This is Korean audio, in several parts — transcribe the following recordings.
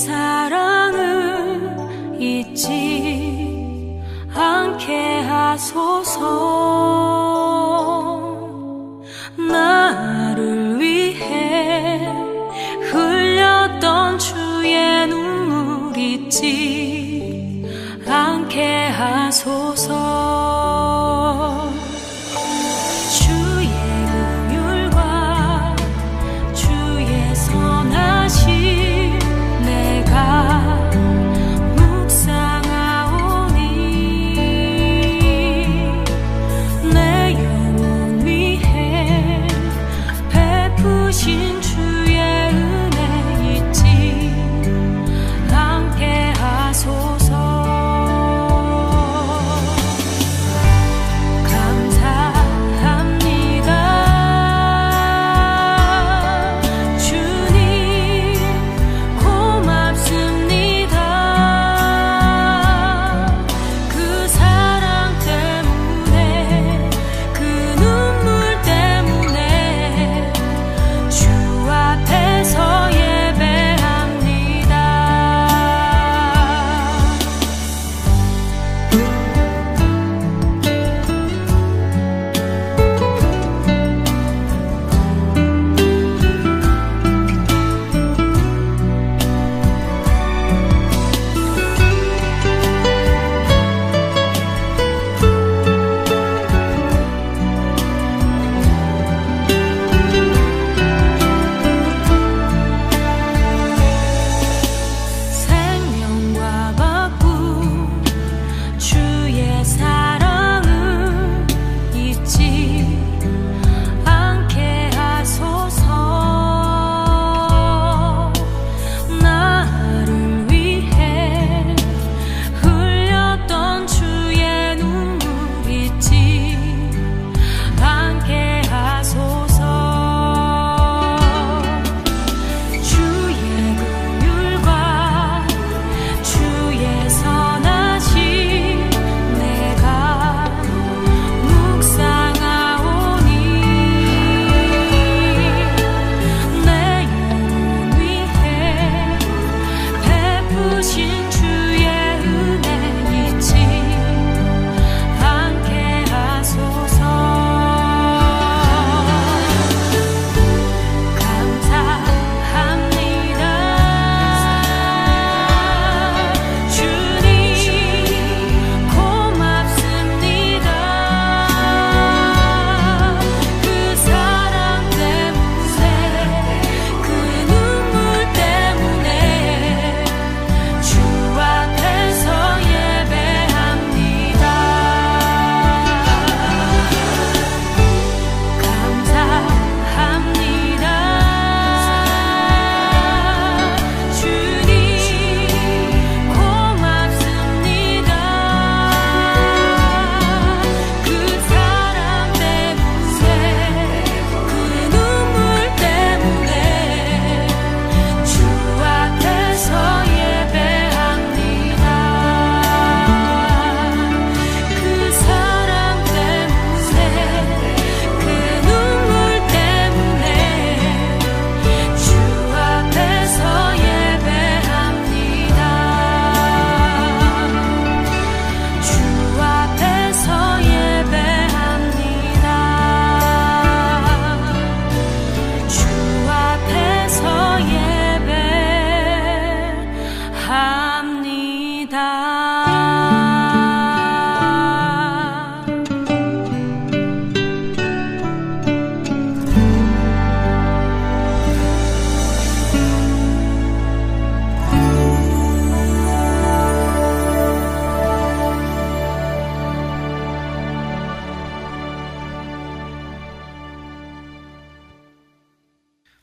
사랑을 잊지 않게 하소서. 나를 위해 흘렸던 주의 눈물 잊지 않게 하소서. 주의 긍휼과 주의 선하심 내가 묵상하오니 내 영혼 위해 베푸신 주의 은혜 잊지 않게 하소서.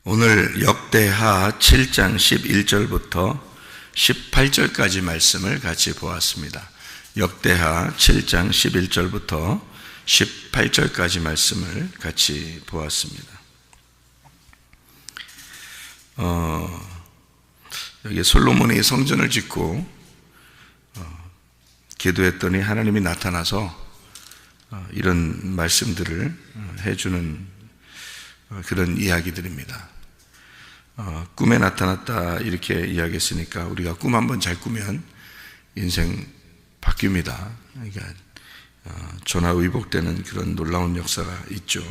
오늘 역대하 7장 11절부터 18절까지 말씀을 같이 보았습니다. 역대하 7장 11절부터 18절까지 말씀을 같이 보았습니다. 여기 솔로몬이 성전을 짓고 기도했더니 하나님이 나타나서 이런 말씀들을 해주는 그런 이야기들입니다. 꿈에 나타났다 이렇게 이야기했으니까 우리가 꿈 한번 잘 꾸면 인생 바뀝니다. 그러니까 전화위복되는 그런 놀라운 역사가 있죠.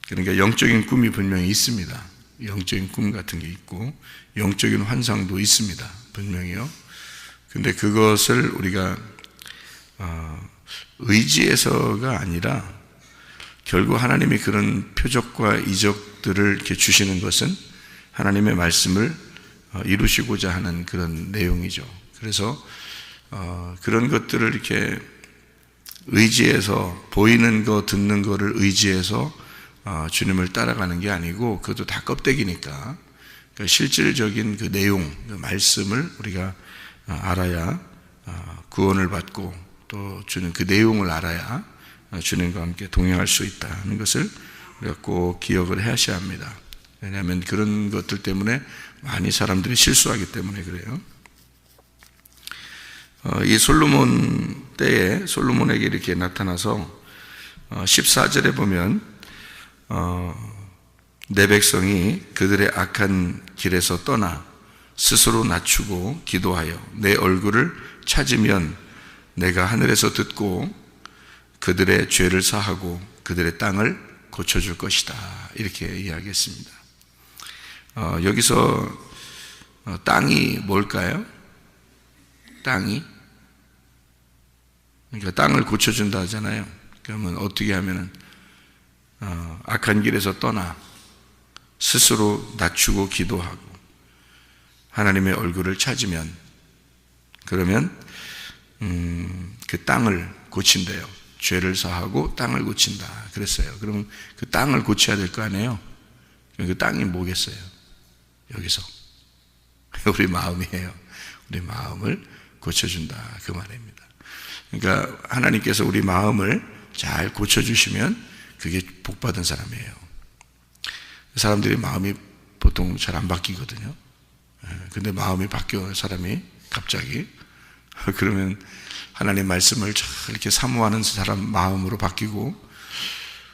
그러니까 영적인 꿈이 분명히 있습니다. 영적인 꿈 같은 게 있고 영적인 환상도 있습니다. 분명히요. 근데 그것을 우리가 의지해서가 아니라 결국 하나님이 그런 표적과 이적들을 이렇게 주시는 것은 하나님의 말씀을 이루시고자 하는 그런 내용이죠. 그래서 그런 것들을 이렇게 의지해서 보이는 거 듣는 거를 의지해서 주님을 따라가는 게 아니고 그것도 다 껍데기니까 실질적인 그 내용, 그 말씀을 우리가 알아야 구원을 받고 또 주는 그 내용을 알아야 주님과 함께 동행할 수 있다는 것을 우리가 꼭 기억을 하셔야 합니다. 왜냐하면 그런 것들 때문에 많이 사람들이 실수하기 때문에 그래요. 이 솔로몬 때에 솔로몬에게 이렇게 나타나서 14절에 보면 내 백성이 그들의 악한 길에서 떠나 스스로 낮추고 기도하여 내 얼굴을 찾으면 내가 하늘에서 듣고 그들의 죄를 사하고 그들의 땅을 고쳐줄 것이다 이렇게 이야기했습니다. 여기서 땅이 뭘까요? 땅이 그러니까 땅을 고쳐준다 하잖아요. 그러면 어떻게 하면은 악한 길에서 떠나 스스로 낮추고 기도하고 하나님의 얼굴을 찾으면 그러면 그 땅을 고친대요. 죄를 사하고 땅을 고친다 그랬어요. 그러면 그 땅을 고쳐야 될 거 아니에요. 그 땅이 뭐겠어요? 여기서 우리 마음이에요. 우리 마음을 고쳐준다 그 말입니다. 그러니까 하나님께서 우리 마음을 잘 고쳐주시면 그게 복받은 사람이에요. 사람들이 마음이 보통 잘 안 바뀌거든요. 근데 마음이 바뀌어 사람이 갑자기 그러면 하나님 말씀을 잘 이렇게 사모하는 사람 마음으로 바뀌고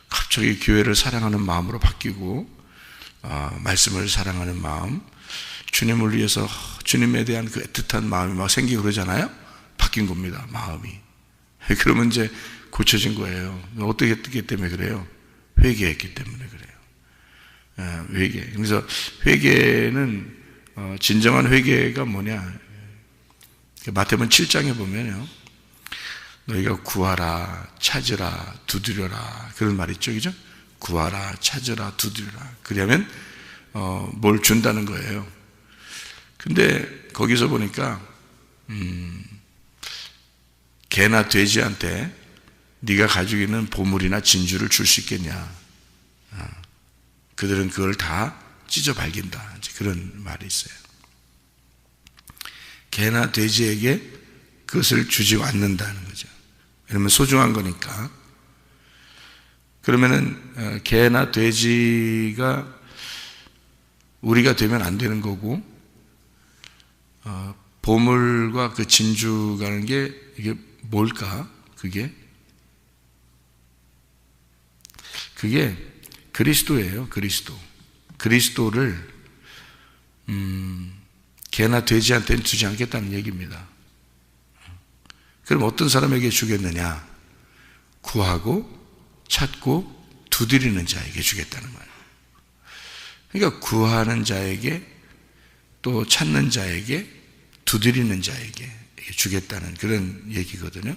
갑자기 교회를 사랑하는 마음으로 바뀌고 말씀을 사랑하는 마음 주님을 위해서 주님에 대한 그 애틋한 마음이 막 생기고 그러잖아요. 바뀐 겁니다. 마음이. 그러면 이제 고쳐진 거예요. 어떻게 했기 때문에 그래요? 회개했기 때문에 그래요. 회개. 그래서 회개는 진정한 회개가 뭐냐? 마태복음 7장에 보면요, 너희가 구하라, 찾으라, 두드려라 그런 말 있죠, 그죠? 구하라, 찾으라, 두드려라. 그러면 뭘 준다는 거예요. 근데 거기서 보니까 개나 돼지한테 네가 가지고 있는 보물이나 진주를 줄 수 있겠냐? 그들은 그걸 다 찢어 발긴다. 그런 말이 있어요. 개나 돼지에게 그것을 주지 않는다는 거죠. 왜냐면 소중한 거니까. 그러면은 개나 돼지가 우리가 되면 안 되는 거고, 보물과 그 진주라는 게 이게 뭘까? 그게 그리스도예요. 그리스도를 개나 돼지한테는 주지 않겠다는 얘기입니다. 그럼 어떤 사람에게 주겠느냐? 구하고 찾고 두드리는 자에게 주겠다는 거예요. 그러니까 구하는 자에게 또 찾는 자에게 두드리는 자에게 주겠다는 그런 얘기거든요.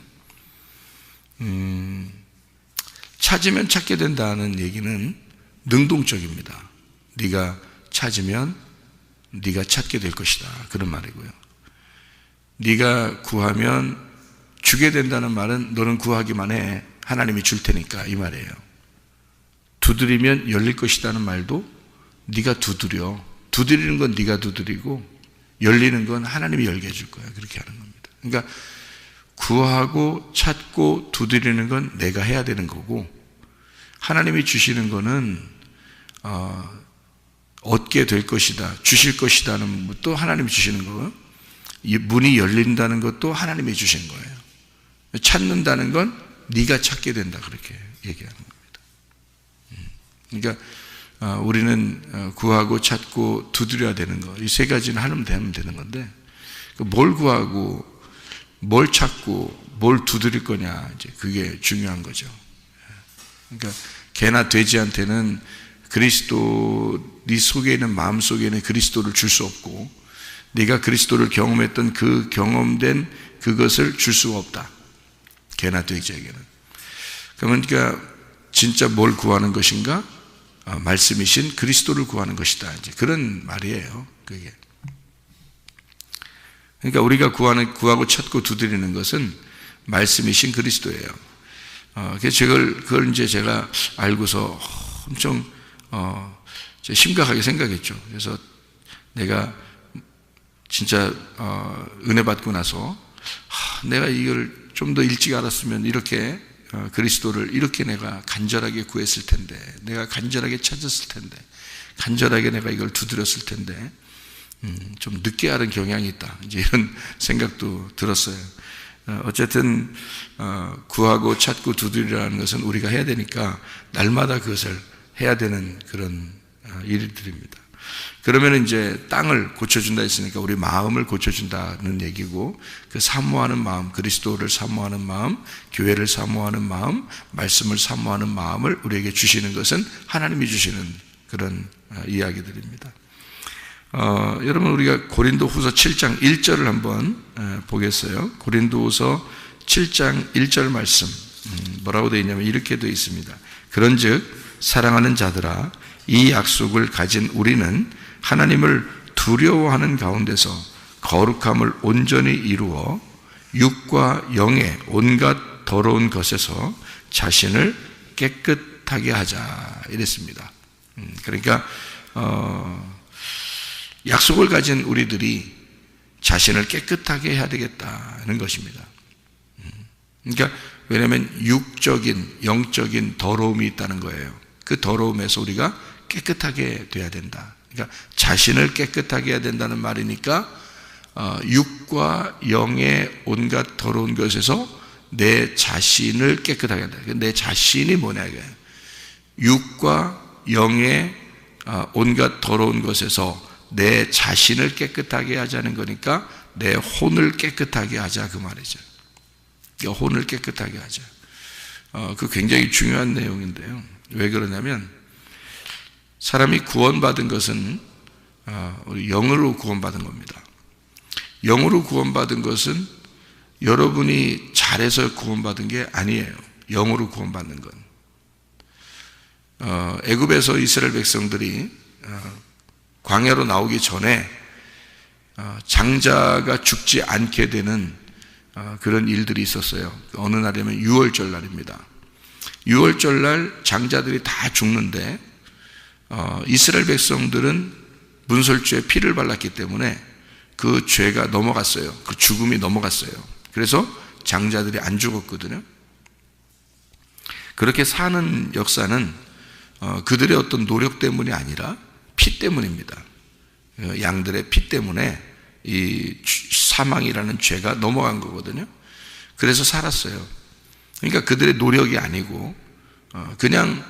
찾으면 찾게 된다는 얘기는 능동적입니다. 네가 찾으면 네가 찾게 될 것이다 그런 말이고요. 네가 구하면 주게 된다는 말은 너는 구하기만 해, 하나님이 줄 테니까 이 말이에요. 두드리면 열릴 것이다는 말도 네가 두드려. 두드리는 건 네가 두드리고 열리는 건 하나님이 열게 해줄 거야. 그렇게 하는 겁니다. 그러니까 구하고 찾고 두드리는 건 내가 해야 되는 거고, 하나님이 주시는 거는 얻게 될 것이다, 주실 것이다는 것도 하나님이 주시는 거고요. 이 문이 열린다는 것도 하나님이 주신 거예요. 찾는다는 건 네가 찾게 된다 그렇게 얘기하는 겁니다. 그러니까 우리는 구하고 찾고 두드려야 되는 거, 이 세 가지는 하면 되는 건데, 뭘 구하고 뭘 찾고 뭘 두드릴 거냐, 이제 그게 중요한 거죠. 그러니까 개나 돼지한테는 그리스도, 네 속에 있는 마음 속에 있는 그리스도를 줄 수 없고, 네가 그리스도를 경험했던 그 경험된 그것을 줄 수가 없다, 개나 돼지에게는. 그러니까 진짜 뭘 구하는 것인가? 말씀이신 그리스도를 구하는 것이다, 이제 그런 말이에요, 그게. 그러니까 우리가 구하고 찾고 두드리는 것은 말씀이신 그리스도예요. 그래서 그걸 이제 제가 알고서 엄청 심각하게 생각했죠. 그래서 내가 진짜 은혜 받고 나서 내가 이걸 좀 더 일찍 알았으면 이렇게 그리스도를 이렇게 내가 간절하게 구했을 텐데, 내가 간절하게 찾았을 텐데, 간절하게 내가 이걸 두드렸을 텐데, 좀 늦게 하는 경향이 있다, 이제 이런 생각도 들었어요. 어쨌든 구하고 찾고 두드리라는 것은 우리가 해야 되니까 날마다 그것을 해야 되는 그런 일들입니다. 그러면 이제 땅을 고쳐준다 했으니까 우리 마음을 고쳐준다는 얘기고, 그 사모하는 마음, 그리스도를 사모하는 마음, 교회를 사모하는 마음, 말씀을 사모하는 마음을 우리에게 주시는 것은 하나님이 주시는 그런 이야기들입니다. 여러분, 우리가 고린도후서 7장 1절을 한번 보겠어요. 고린도후서 7장 1절 말씀, 뭐라고 되어 있냐면 이렇게 되어 있습니다. 그런즉 사랑하는 자들아, 이 약속을 가진 우리는 하나님을 두려워하는 가운데서 거룩함을 온전히 이루어 육과 영의 온갖 더러운 것에서 자신을 깨끗하게 하자, 이랬습니다. 그러니까 약속을 가진 우리들이 자신을 깨끗하게 해야 되겠다는 것입니다. 그러니까 왜냐하면 육적인, 영적인 더러움이 있다는 거예요. 그 더러움에서 우리가 깨끗하게 돼야 된다. 그러니까 자신을 깨끗하게 해야 된다는 말이니까 육과 영의 온갖 더러운 것에서 내 자신을 깨끗하게 한다. 내 자신이 뭐냐 이거예요. 육과 영의 온갖 더러운 것에서 내 자신을 깨끗하게 하자는 거니까 내 혼을 깨끗하게 하자, 그 말이죠. 혼을 깨끗하게 하자. 그 굉장히 중요한 내용인데요. 왜 그러냐면, 사람이 구원받은 것은 우리 영으로 구원받은 겁니다. 영으로 구원받은 것은 여러분이 잘해서 구원받은 게 아니에요. 영으로 구원받는 건. 애굽에서 이스라엘 백성들이 광야로 나오기 전에 장자가 죽지 않게 되는 그런 일들이 있었어요. 어느 날이면 유월절 날입니다. 유월절 날 장자들이 다 죽는데 이스라엘 백성들은 문설주에 피를 발랐기 때문에 그 죄가 넘어갔어요. 그 죽음이 넘어갔어요. 그래서 장자들이 안 죽었거든요. 그렇게 사는 역사는 그들의 어떤 노력 때문이 아니라 피 때문입니다. 양들의 피 때문에 이 사망이라는 죄가 넘어간 거거든요. 그래서 살았어요. 그러니까 그들의 노력이 아니고 그냥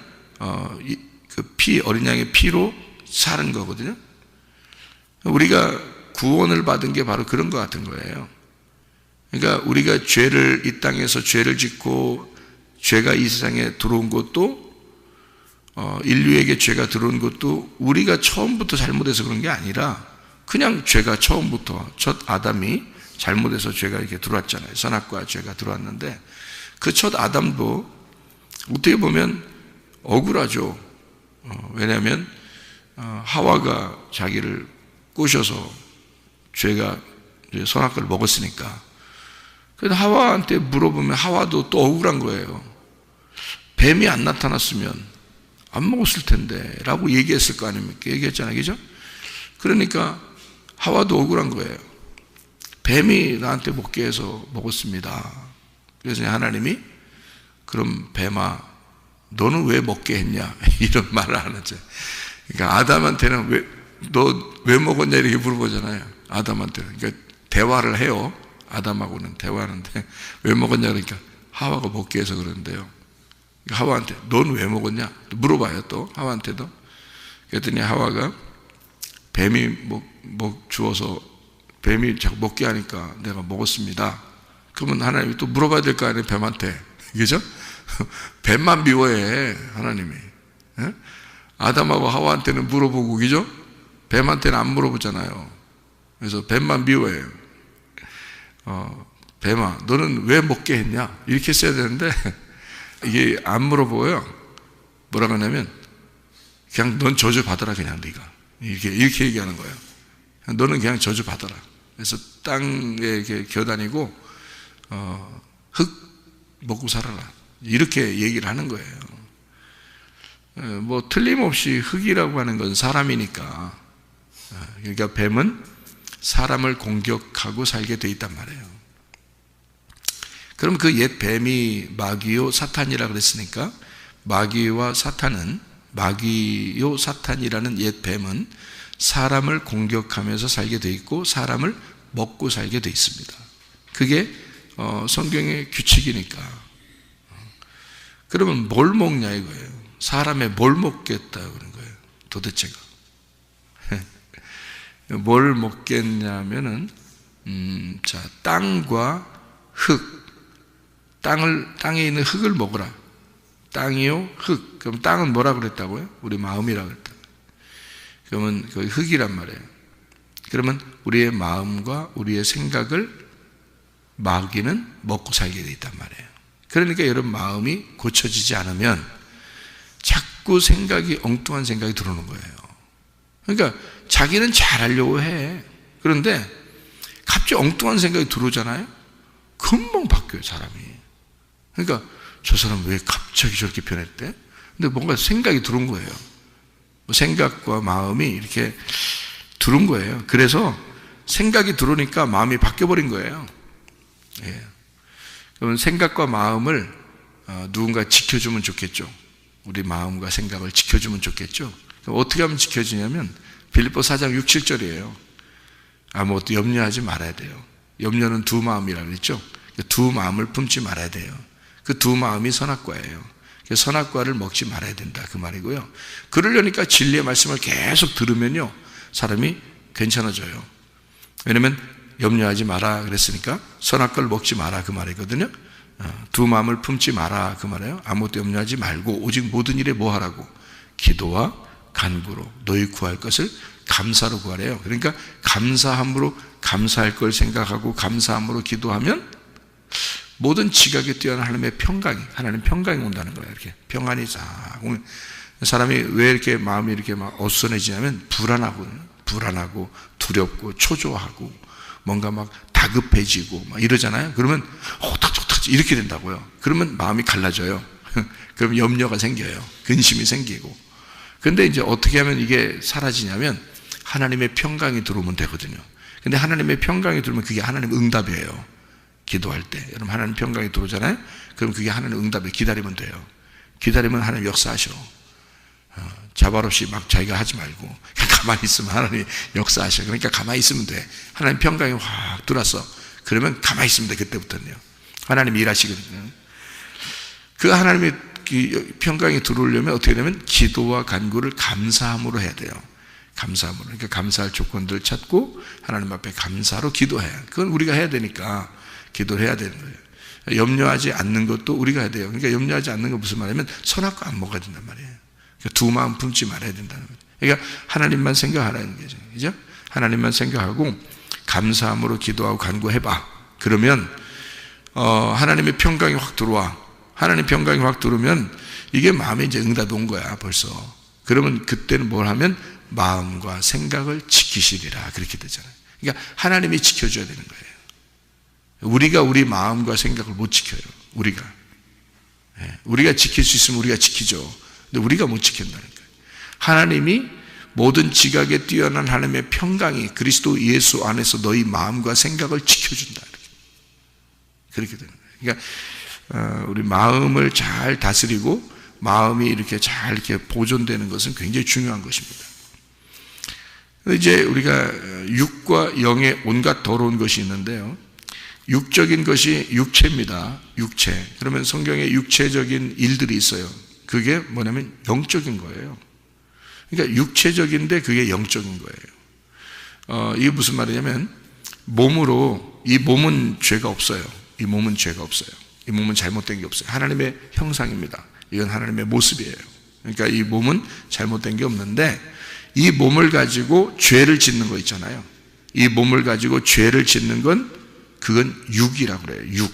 그 피, 어린 양의 피로 사는 거거든요. 우리가 구원을 받은 게 바로 그런 것 같은 거예요. 그러니까 우리가 이 땅에서 죄를 짓고 죄가 이 세상에 들어온 것도, 인류에게 죄가 들어온 것도 우리가 처음부터 잘못해서 그런 게 아니라 그냥 죄가 처음부터 첫 아담이 잘못해서 죄가 이렇게 들어왔잖아요. 선악과 죄가 들어왔는데 그 첫 아담도 어떻게 보면 억울하죠. 왜냐하면 하와가 자기를 꼬셔서 죄가 선악과를 먹었으니까. 그래서 하와한테 물어보면 하와도 또 억울한 거예요. 뱀이 안 나타났으면 안 먹었을 텐데 라고 얘기했을 거 아닙니까? 얘기했잖아요, 그죠? 그러니까 하와도 억울한 거예요. 뱀이 나한테 먹게 해서 먹었습니다. 그래서 하나님이 그럼 뱀아, 너는 왜 먹게 했냐? 이런 말을 안 하죠. 그러니까 아담한테는 너 왜 먹었냐? 이렇게 물어보잖아요. 아담한테는. 그러니까 대화를 해요. 아담하고는 대화하는데 왜 먹었냐? 그러니까 하와가 먹게 해서 그러는데요. 하와한테 넌 왜 먹었냐? 물어봐요. 또 하와한테도. 그랬더니 하와가 뱀이 주어서 뱀이 자꾸 먹게 하니까 내가 먹었습니다. 그러면 하나님이 또 물어봐야 될 거 아니에요, 뱀한테. 그죠? 뱀만 미워해, 하나님이. 예? 아담하고 하와한테는 물어보고, 그죠? 뱀한테는 안 물어보잖아요. 그래서 뱀만 미워해요. 뱀아, 너는 왜 먹게 했냐? 이렇게 써야 되는데, 이게 안 물어보고요. 뭐라고 하냐면, 그냥 넌 저주 받아라, 그냥 네가. 이렇게 얘기하는 거예요. 너는 그냥 저주 받아라. 그래서 땅에 이렇게 기어다니고, 흙 먹고 살아라. 이렇게 얘기를 하는 거예요. 뭐, 틀림없이 흙이라고 하는 건 사람이니까. 그러니까 뱀은 사람을 공격하고 살게 돼 있단 말이에요. 그럼 그 옛 뱀이 마귀요 사탄이라 그랬으니까 마귀요 사탄이라는 옛 뱀은 사람을 공격하면서 살게 돼 있고 사람을 먹고 살게 돼 있습니다. 그게 성경의 규칙이니까. 그러면 뭘 먹냐 이거예요. 사람의 뭘 먹겠다 그런 거예요. 도대체가. 뭘 먹겠냐면은 자, 땅과 흙. 땅에 있는 흙을 먹으라. 땅이요, 흙. 그럼 땅은 뭐라 그랬다고요? 우리 마음이라 그랬다. 그러면 그 흙이란 말이에요. 그러면 우리의 마음과 우리의 생각을 마귀는 먹고 살게 돼 있단 말이에요. 그러니까 여러분 마음이 고쳐지지 않으면 자꾸 엉뚱한 생각이 들어오는 거예요. 그러니까 자기는 잘하려고 해. 그런데 갑자기 엉뚱한 생각이 들어오잖아요. 금방 바뀌어요, 사람이. 그러니까 저 사람 왜 갑자기 저렇게 변했대? 근데 뭔가 생각이 들어온 거예요. 생각과 마음이 이렇게 들어온 거예요. 그래서 생각이 들어오니까 마음이 바뀌어버린 거예요. 예. 그러면 생각과 마음을 누군가 지켜주면 좋겠죠. 우리 마음과 생각을 지켜주면 좋겠죠. 어떻게 하면 지켜지냐면 빌립보 4장 6, 7절이에요. 아무것도 염려하지 말아야 돼요. 염려는 두 마음이라고 그랬죠. 두 마음을 품지 말아야 돼요. 그 두 마음이 선악과예요. 선악과를 먹지 말아야 된다 그 말이고요. 그러려니까 진리의 말씀을 계속 들으면요 사람이 괜찮아져요. 왜냐면 염려하지 마라 그랬으니까 선악과를 먹지 마라 그 말이거든요. 두 마음을 품지 마라 그 말이에요. 아무것도 염려하지 말고 오직 모든 일에 뭐 하라고? 기도와 간구로 너희 구할 것을 감사로 구하래요. 그러니까 감사함으로 감사할 걸 생각하고 감사함으로 기도하면 모든 지각에 뛰어난 하나님의 평강이 온다는 거예요. 이렇게 평안이 싹 오면 사람이 왜 이렇게 마음이 이렇게 막 어수선해지냐면 불안하고 두렵고 초조하고 뭔가 막 다급해지고 막 이러잖아요. 그러면 탁탁탁 이렇게 된다고요. 그러면 마음이 갈라져요. 그럼 염려가 생겨요. 근심이 생기고. 근데 이제 어떻게 하면 이게 사라지냐면 하나님의 평강이 들어오면 되거든요. 근데 하나님의 평강이 들어오면 그게 하나님 응답이에요. 기도할 때 여러분 하나님 평강이 들어오잖아요. 그럼 그게 하나님 응답에 기다리면 돼요. 기다리면 하나님 역사하셔. 자발 없이 막 자기가 하지 말고 그냥 가만히 있으면 하나님 역사하셔. 그러니까 가만히 있으면 돼. 하나님 평강이 확 들어왔어. 그러면 가만히 있으면 돼. 그때부터는요. 하나님 일하시거든요. 그 하나님의 평강이 들어오려면 어떻게 되냐면 기도와 간구를 감사함으로 해야 돼요. 감사함으로. 그러니까 감사할 조건들을 찾고 하나님 앞에 감사로 기도해야 해요. 그건 우리가 해야 되니까 기도를 해야 되는 거예요. 염려하지 않는 것도 우리가 해야 돼요. 그러니까 염려하지 않는 건 무슨 말이냐면 선악과 안 먹어야 된단 말이에요. 그러니까 두 마음 품지 말아야 된다는 거죠. 그러니까 하나님만 생각하라는 거죠. 그죠? 하나님만 생각하고 감사함으로 기도하고 간구해봐. 그러면 하나님의 평강이 확 들어와. 하나님 평강이 확 들어오면 이게 마음에 이제 응답이 온 거야 벌써. 그러면 그때는 뭘 하면 마음과 생각을 지키시리라 그렇게 되잖아요. 그러니까 하나님이 지켜줘야 되는 거예요. 우리가 우리 마음과 생각을 못 지켜요. 우리가 지킬 수 있으면 우리가 지키죠. 근데 우리가 못 지킨다는 거예요. 하나님이 모든 지각에 뛰어난 하나님의 평강이 그리스도 예수 안에서 너희 마음과 생각을 지켜준다. 그렇게 되는 거예요. 그러니까 우리 마음을 잘 다스리고 마음이 이렇게 잘 이렇게 보존되는 것은 굉장히 중요한 것입니다. 이제 우리가 육과 영의 온갖 더러운 것이 있는데요. 육적인 것이 육체입니다. 육체. 그러면 성경에 육체적인 일들이 있어요. 그게 뭐냐면 영적인 거예요. 그러니까 육체적인데 그게 영적인 거예요. 이게 무슨 말이냐면 몸으로, 이 몸은 죄가 없어요. 이 몸은 죄가 없어요. 이 몸은 잘못된 게 없어요. 하나님의 형상입니다. 이건 하나님의 모습이에요. 그러니까 이 몸은 잘못된 게 없는데 이 몸을 가지고 죄를 짓는 거 있잖아요. 이 몸을 가지고 죄를 짓는 건 그건 육이라고 그래요. 육.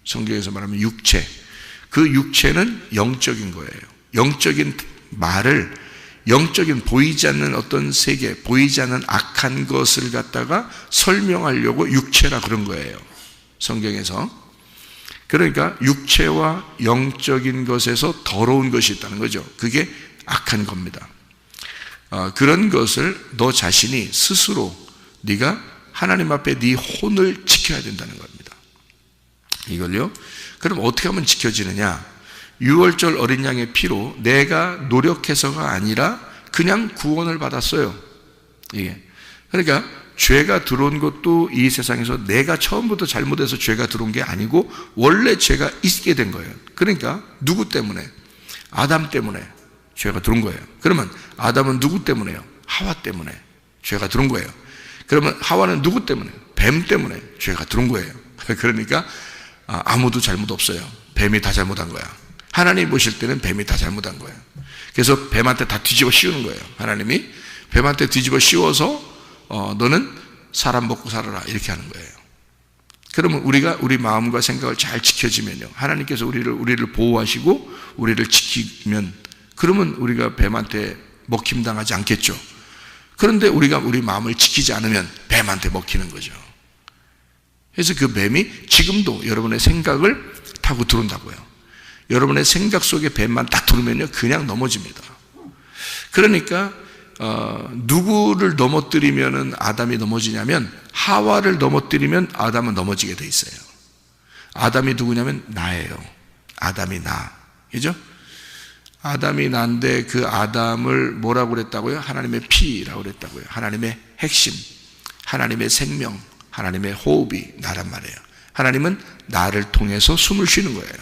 성경에서 말하면 육체. 그 육체는 영적인 거예요. 영적인 말을, 영적인 보이지 않는 어떤 세계, 보이지 않는 악한 것을 갖다가 설명하려고 육체라 그런 거예요. 성경에서. 그러니까 육체와 영적인 것에서 더러운 것이 있다는 거죠. 그게 악한 겁니다. 그런 것을 너 자신이 스스로 네가 하나님 앞에 네 혼을 지켜야 된다는 겁니다. 이걸요. 그럼 어떻게 하면 지켜지느냐? 6월절 어린 양의 피로 내가 노력해서가 아니라 그냥 구원을 받았어요. 이게. 그러니까 죄가 들어온 것도 이 세상에서 내가 처음부터 잘못해서 죄가 들어온 게 아니고 원래 죄가 있게 된 거예요. 그러니까 누구 때문에? 아담 때문에 죄가 들어온 거예요. 그러면 아담은 누구 때문에요? 하와 때문에 죄가 들어온 거예요. 그러면 하와는 누구 때문에? 뱀 때문에 죄가 들어온 거예요. 그러니까 아무도 잘못 없어요. 뱀이 다 잘못한 거야. 하나님 보실 때는 뱀이 다 잘못한 거예요. 그래서 뱀한테 다 뒤집어 씌우는 거예요. 하나님이 뱀한테 뒤집어 씌워서 너는 사람 먹고 살아라 이렇게 하는 거예요. 그러면 우리가 우리 마음과 생각을 잘 지켜지면요, 하나님께서 우리를 보호하시고 우리를 지키면, 그러면 우리가 뱀한테 먹힘당하지 않겠죠. 그런데 우리가 우리 마음을 지키지 않으면 뱀한테 먹히는 거죠. 그래서 그 뱀이 지금도 여러분의 생각을 타고 들어온다고요. 여러분의 생각 속에 뱀만 딱 들어오면요 그냥 넘어집니다. 그러니까 누구를 넘어뜨리면 아담이 넘어지냐면 하와를 넘어뜨리면 아담은 넘어지게 돼 있어요. 아담이 누구냐면 나예요. 아담이 나. 그죠? 아담이 나인데 그 아담을 뭐라고 그랬다고요? 하나님의 피라고 그랬다고요. 하나님의 핵심, 하나님의 생명, 하나님의 호흡이 나란 말이에요. 하나님은 나를 통해서 숨을 쉬는 거예요.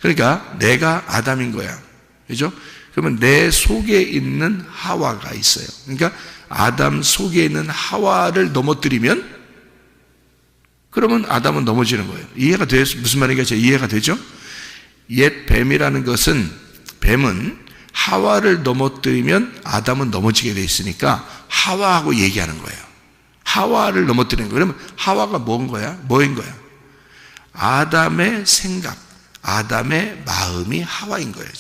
그러니까 내가 아담인 거야. 그죠? 그러면 내 속에 있는 하와가 있어요. 그러니까 아담 속에 있는 하와를 넘어뜨리면 그러면 아담은 넘어지는 거예요. 이해가 돼요? 무슨 말인가 이해가 되죠? 옛 뱀이라는 것은, 뱀은 하와를 넘어뜨리면 아담은 넘어지게 돼 있으니까 하와하고 얘기하는 거예요. 하와를 넘어뜨리는 거예요. 그러면 하와가 뭐인 거야? 아담의 생각, 아담의 마음이 하와인 거예요.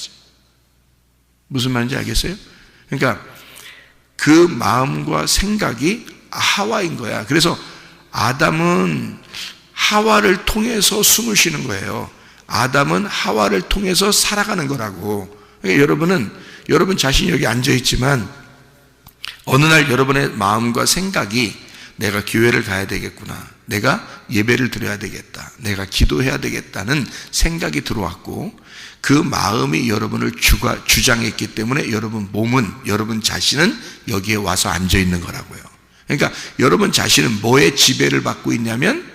무슨 말인지 알겠어요? 그러니까 그 마음과 생각이 하와인 거야. 그래서 아담은 하와를 통해서 숨을 쉬는 거예요. 아담은 하와를 통해서 살아가는 거라고. 그러니까 여러분 자신이 여기 앉아있지만 어느 날 여러분의 마음과 생각이 내가 교회를 가야 되겠구나, 내가 예배를 드려야 되겠다, 내가 기도해야 되겠다는 생각이 들어왔고 그 마음이 여러분을 주장했기 때문에 여러분 몸은, 여러분 자신은 여기에 와서 앉아있는 거라고요. 그러니까 여러분 자신은 뭐에 지배를 받고 있냐면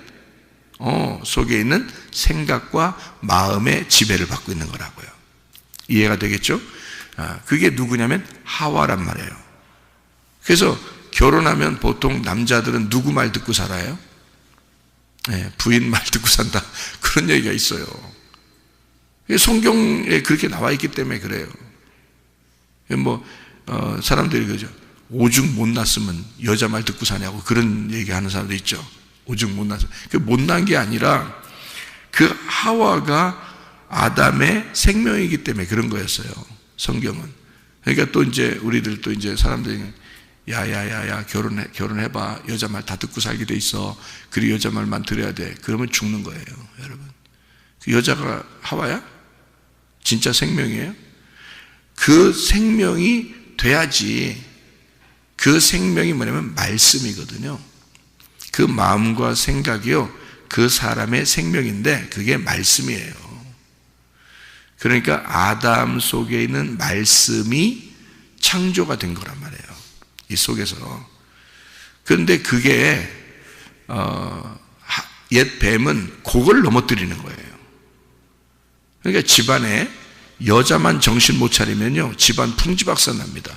속에 있는 생각과 마음의 지배를 받고 있는 거라고요. 이해가 되겠죠? 그게 누구냐면 하와란 말이에요. 그래서 결혼하면 보통 남자들은 누구 말 듣고 살아요? 부인 말 듣고 산다, 그런 얘기가 있어요. 성경에 그렇게 나와 있기 때문에 그래요. 사람들이 그러죠. 오죽 못났으면 여자 말 듣고 사냐고 그런 얘기하는 사람도 있죠. 오죽 못났으면. 그 못난 게 아니라 그 하와가 아담의 생명이기 때문에 그런 거였어요. 성경은. 그러니까 또 이제 우리들 또 이제 사람들이 야야야야 결혼해봐, 여자 말 다 듣고 살게 돼 있어, 그리고 여자 말만 들어야 돼, 그러면 죽는 거예요. 여러분, 그 여자가 하와야? 진짜 생명이에요? 그 생명이 돼야지. 그 생명이 뭐냐면 말씀이거든요. 그 마음과 생각이요, 그 사람의 생명인데 그게 말씀이에요. 그러니까 아담 속에 있는 말씀이 창조가 된 거란 말이에요, 이 속에서. 그런데 그게 옛 뱀은 그걸 넘어뜨리는 거예요. 그러니까 집안에 여자만 정신 못 차리면요, 집안 풍지박산 납니다.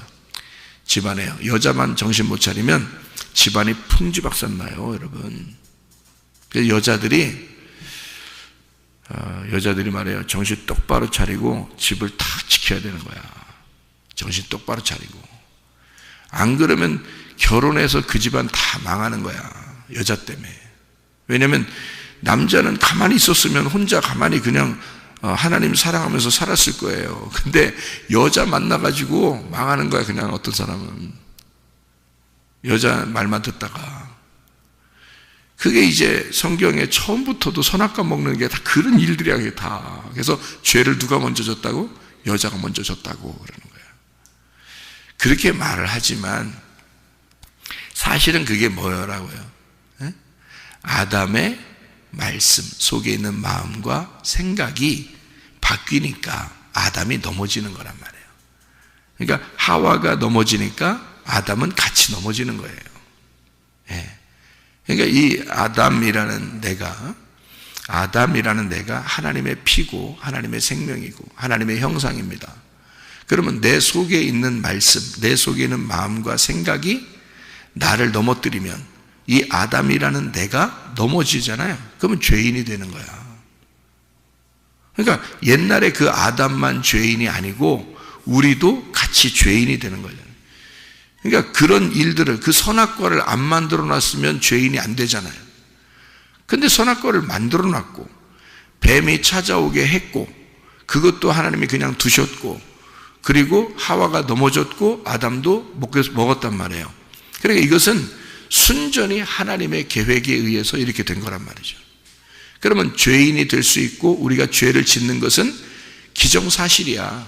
집안에요. 여자만 정신 못 차리면 집안이 풍지박산 나요, 여러분. 그래서 여자들이 말해요. 정신 똑바로 차리고 집을 다 지켜야 되는 거야. 정신 똑바로 차리고. 안 그러면 결혼해서 그 집안 다 망하는 거야. 여자 때문에. 왜냐면 남자는 가만히 있었으면 혼자 가만히 그냥 하나님 사랑하면서 살았을 거예요. 근데 여자 만나가지고 망하는 거야. 그냥 어떤 사람은 여자 말만 듣다가. 그게 이제 성경에 처음부터도 선악과 먹는 게 다 그런 일들이야. 다. 그래서 죄를 누가 먼저 졌다고? 여자가 먼저 졌다고 그러는 거야. 그렇게 말을 하지만 사실은 그게 뭐라고요? 아담의 말씀 속에 있는 마음과 생각이 바뀌니까 아담이 넘어지는 거란 말이에요. 그러니까 하와가 넘어지니까 아담은 같이 넘어지는 거예요. 그러니까 이 아담이라는 내가 하나님의 피고 하나님의 생명이고 하나님의 형상입니다. 그러면 내 속에 있는 말씀, 내 속에 있는 마음과 생각이 나를 넘어뜨리면 이 아담이라는 내가 넘어지잖아요. 그러면 죄인이 되는 거야. 그러니까 옛날에 그 아담만 죄인이 아니고 우리도 같이 죄인이 되는 거잖아요. 그러니까 그런 일들을, 그 선악과를 안 만들어 놨으면 죄인이 안 되잖아요. 근데 선악과를 만들어 놨고 뱀이 찾아오게 했고 그것도 하나님이 그냥 두셨고 그리고 하와가 넘어졌고 아담도 먹었단 말이에요. 그러니까 이것은 순전히 하나님의 계획에 의해서 이렇게 된 거란 말이죠. 그러면 죄인이 될 수 있고 우리가 죄를 짓는 것은 기정사실이야.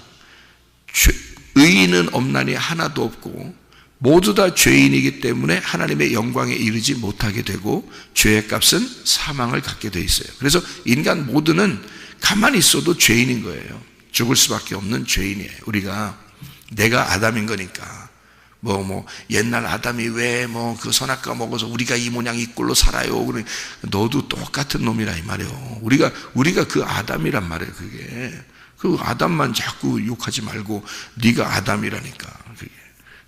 의인은 없나니 하나도 없고 모두 다 죄인이기 때문에 하나님의 영광에 이르지 못하게 되고 죄의 값은 사망을 갖게 돼 있어요. 그래서 인간 모두는 가만히 있어도 죄인인 거예요. 죽을 수밖에 없는 죄인이에요. 내가 아담인 거니까 옛날 아담이 왜 그 선악과 먹어서 우리가 이 모양 이 꼴로 살아요. 그래 너도 똑같은 놈이라 이 말이에요. 우리가 그 아담이란 말이에요. 그게 그 아담만 자꾸 욕하지 말고 네가 아담이라니까.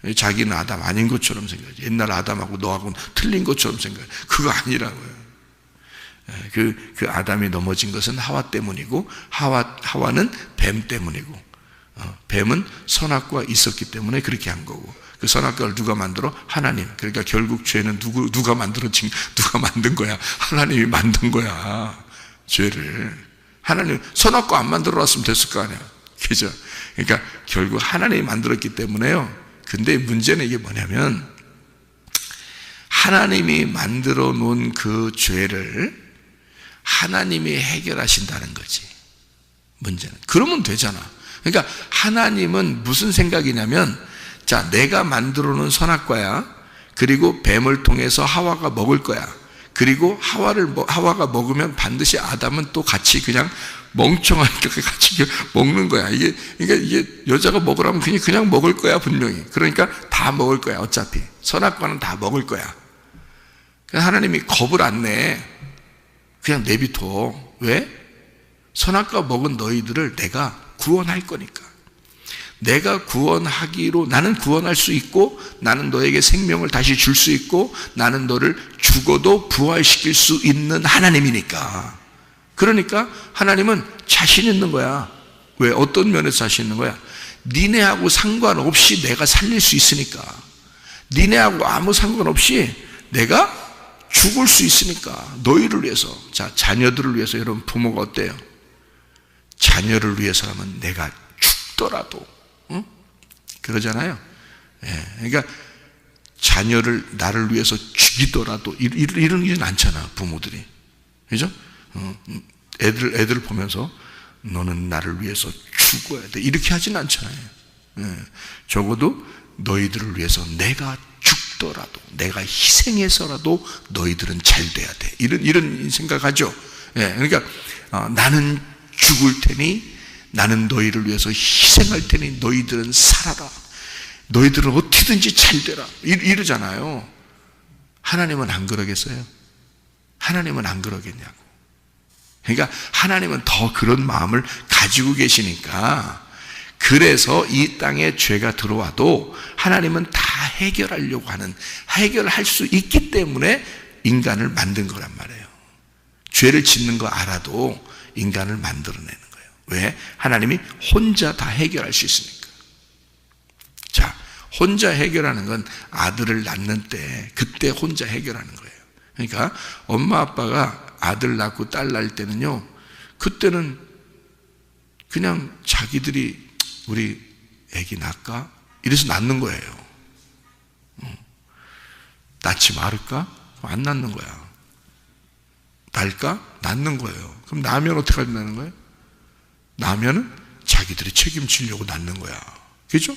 그게 자기는 아담 아닌 것처럼 생각하지. 옛날 아담하고 너하고는 틀린 것처럼 생각해. 그거 아니라고요. 그 아담이 넘어진 것은 하와 때문이고 하와는 뱀 때문이고 뱀은 선악과 있었기 때문에 그렇게 한 거고 그 선악과를 누가 만들어? 하나님. 그러니까 결국 죄는 누가 만든 거야? 하나님이 만든 거야. 죄를. 하나님 선악과 안 만들어 놨으면 됐을 거 아니야. 그죠? 그러니까 결국 하나님이 만들었기 때문에요. 근데 문제는 이게 뭐냐면 하나님이 만들어 놓은 그 죄를 하나님이 해결하신다는 거지. 문제는. 그러면 되잖아. 그러니까 하나님은 무슨 생각이냐면 자, 내가 만들어 놓은 선악과야. 그리고 뱀을 통해서 하와가 먹을 거야. 그리고 하와가 먹으면 반드시 아담은 또 같이 그냥 멍청하니까 같이 먹는 거야. 그러니까 이게 여자가 먹으라면 그냥 먹을 거야, 분명히. 그러니까 다 먹을 거야, 어차피. 선악과는 다 먹을 거야. 하나님이 겁을 안 내. 그냥 내비둬. 왜? 선악과 먹은 너희들을 내가 구원할 거니까. 내가 구원하기로 나는 구원할 수 있고 나는 너에게 생명을 다시 줄 수 있고 나는 너를 죽어도 부활시킬 수 있는 하나님이니까. 그러니까 하나님은 자신 있는 거야. 왜? 어떤 면에서 자신 있는 거야? 니네하고 상관없이 내가 살릴 수 있으니까. 니네하고 아무 상관없이 내가 죽을 수 있으니까. 너희를 위해서. 자, 자녀들을 위해서 여러분 부모가 어때요? 자녀를 위해서라면 내가 죽더라도 그러잖아요. 그러니까 자녀를 나를 위해서 죽이더라도 이런 일은 않잖아, 부모들이. 그죠? 애들 보면서 너는 나를 위해서 죽어야 돼. 이렇게 하지는 않잖아요. 적어도 너희들을 위해서 내가 죽더라도, 내가 희생해서라도 너희들은 잘 돼야 돼. 이런 생각하죠. 그러니까 나는 죽을 테니 나는 너희를 위해서 희생할 테니 너희들은 살아라. 너희들은 어떻게든지 잘 되라. 이러잖아요. 하나님은 안 그러겠어요? 하나님은 안 그러겠냐고. 그러니까 하나님은 더 그런 마음을 가지고 계시니까, 그래서 이 땅에 죄가 들어와도 하나님은 다 해결하려고 하는, 해결할 수 있기 때문에 인간을 만든 거란 말이에요. 죄를 짓는 거 알아도 인간을 만들어내는 거예요. 왜? 하나님이 혼자 다 해결할 수 있으니까. 자, 혼자 해결하는 건 아들을 낳는 때, 그때 혼자 해결하는 거예요. 그러니까 엄마 아빠가 아들 낳고 딸 낳을 때는요, 그때는 그냥 자기들이 우리 애기 낳을까? 이래서 낳는 거예요. 낳지 말을까? 안 낳는 거야. 낳을까? 낳는 거예요. 그럼 낳으면 어떻게 하는 거예요? 낳으면은 자기들이 책임지려고 낳는 거야. 그죠?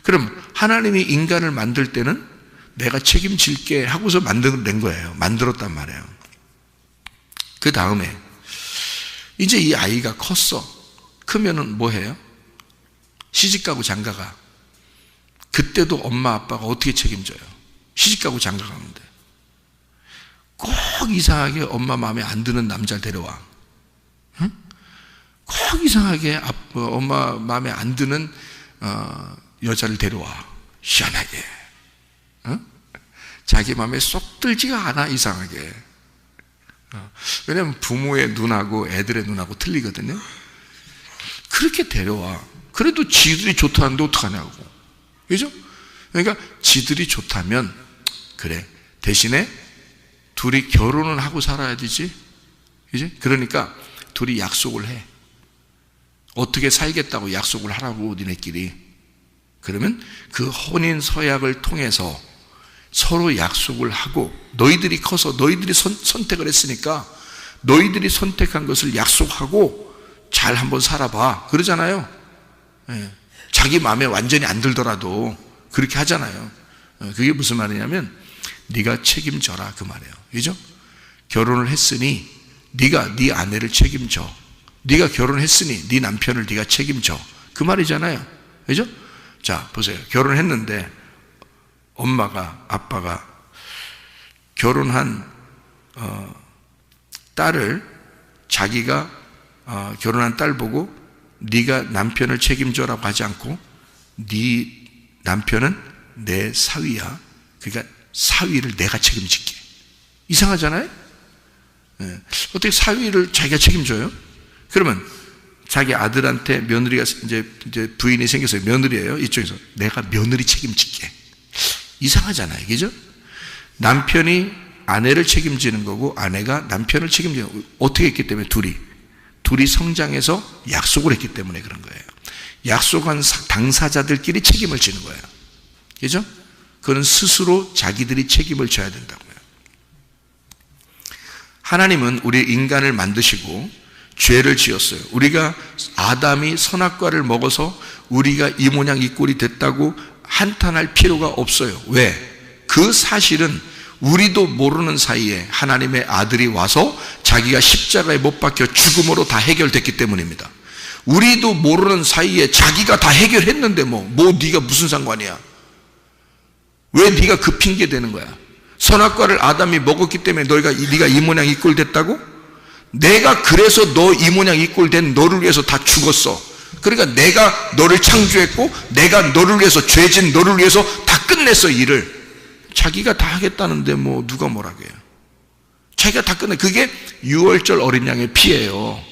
그럼 하나님이 인간을 만들 때는 내가 책임질게 하고서 만들어낸 거예요. 만들었단 말이에요. 그 다음에 이제 이 아이가 컸어. 크면은 뭐 해요? 시집가고 장가가. 그때도 엄마 아빠가 어떻게 책임져요? 시집가고 장가가는데 꼭 이상하게 엄마 마음에 안 드는 남자를 데려와. 응? 꼭 이상하게 엄마 마음에 안 드는 여자를 데려와. 희한하게. 응? 자기 마음에 쏙 들지가 않아. 이상하게. 왜냐하면 부모의 눈하고 애들의 눈하고 틀리거든요. 그렇게 데려와. 그래도 지들이 좋다는데 어떡하냐고. 그죠? 그러니까 지들이 좋다면 그래, 대신에 둘이 결혼은 하고 살아야 되지. 그지? 그러니까 둘이 약속을 해. 어떻게 살겠다고 약속을 하라고, 니네끼리. 그러면 그 혼인 서약을 통해서 서로 약속을 하고, 너희들이 커서 너희들이 선택을 했으니까 너희들이 선택한 것을 약속하고 잘 한번 살아봐. 그러잖아요. 예. 자기 마음에 완전히 안 들더라도 그렇게 하잖아요. 그게 무슨 말이냐면 네가 책임져라 그 말이에요. 그죠? 결혼을 했으니 네가 네 아내를 책임져. 네가 결혼했으니 네 남편을 네가 책임져. 그 말이잖아요. 그죠? 자, 보세요. 결혼했는데 엄마가, 아빠가 결혼한 딸을, 자기가 결혼한 딸 보고 네가 남편을 책임져라고 하지 않고 네 남편은 내 사위야. 그러니까 사위를 내가 책임질게. 이상하잖아요? 네. 어떻게 사위를 자기가 책임져요? 그러면 자기 아들한테 며느리가 이제 부인이 생겼어요. 며느리예요. 이쪽에서 내가 며느리 책임질게. 이상하잖아요. 그죠? 남편이 아내를 책임지는 거고 아내가 남편을 책임지는 거고. 어떻게 했기 때문에 둘이 성장해서 약속을 했기 때문에 그런 거예요. 약속한 당사자들끼리 책임을 지는 거예요. 그죠? 그건 스스로 자기들이 책임을 져야 된다고요. 하나님은 우리 인간을 만드시고 죄를 지었어요. 우리가 아담이 선악과를 먹어서 우리가 이 모양 이 꼴이 됐다고 한탄할 필요가 없어요. 왜? 그 사실은 우리도 모르는 사이에 하나님의 아들이 와서 자기가 십자가에 못 박혀 죽음으로 다 해결됐기 때문입니다. 우리도 모르는 사이에 자기가 다 해결했는데 뭐 네가 무슨 상관이야? 왜 네가 그 핑계 대는 거야? 선악과를 아담이 먹었기 때문에 네가 이 모양 이 꼴 됐다고? 내가 그래서 너 이 모양 이 꼴 된 너를 위해서 다 죽었어. 그러니까 내가 너를 창조했고 내가 너를 위해서, 죄진 너를 위해서 다 끝냈어. 일을 자기가 다 하겠다는데 뭐 누가 뭐라고 해요? 자기가 다 끝내. 그게 유월절 어린 양의 피예요.